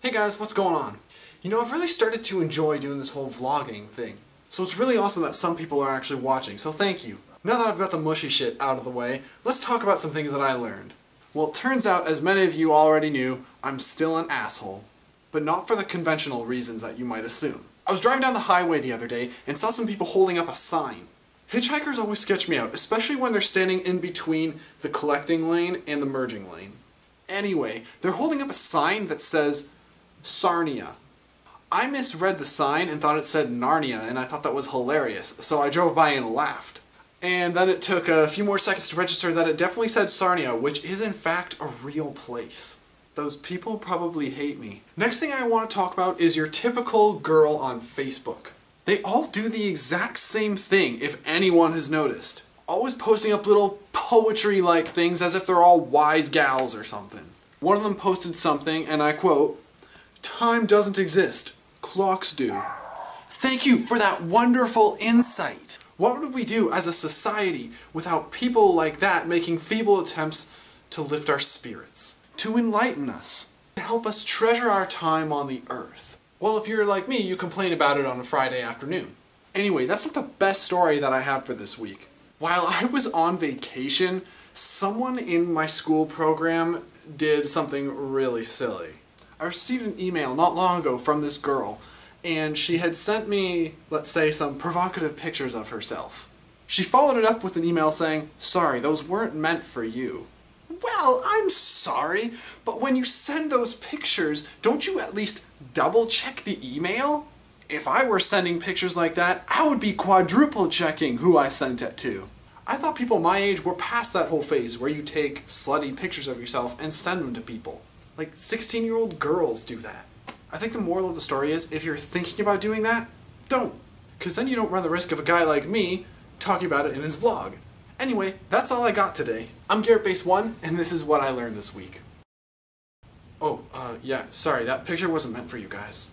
Hey guys, what's going on? You know, I've really started to enjoy doing this whole vlogging thing. So it's really awesome that some people are actually watching, so thank you. Now that I've got the mushy shit out of the way, let's talk about some things that I learned. Well, it turns out, as many of you already knew, I'm still an asshole. But not for the conventional reasons that you might assume. I was driving down the highway the other day and saw some people holding up a sign. Hitchhikers always sketch me out, especially when they're standing in between the collecting lane and the merging lane. Anyway, they're holding up a sign that says, Sarnia. I misread the sign and thought it said Narnia, and I thought that was hilarious, so I drove by and laughed. And then it took a few more seconds to register that it definitely said Sarnia, which is in fact a real place. Those people probably hate me. Next thing I want to talk about is your typical girl on Facebook. They all do the exact same thing, if anyone has noticed. Always posting up little poetry-like things as if they're all wise gals or something. One of them posted something, and I quote, "Time doesn't exist, clocks do." Thank you for that wonderful insight. What would we do as a society without people like that making feeble attempts to lift our spirits, to enlighten us, to help us treasure our time on the earth? Well, if you're like me, you complain about it on a Friday afternoon. Anyway, that's not the best story that I have for this week. While I was on vacation, someone in my school program did something really silly. I received an email not long ago from this girl, and she had sent me, let's say, some provocative pictures of herself. She followed it up with an email saying, "Sorry, those weren't meant for you." Well, I'm sorry, but when you send those pictures, don't you at least double check the email? If I were sending pictures like that, I would be quadruple checking who I sent it to. I thought people my age were past that whole phase where you take slutty pictures of yourself and send them to people. Like 16-year-old girls do that. I think the moral of the story is, if you're thinking about doing that, don't. Because then you don't run the risk of a guy like me talking about it in his vlog. Anyway, that's all I got today. I'm GarrettBase1, and this is what I learned this week. Oh, yeah, sorry, that picture wasn't meant for you guys.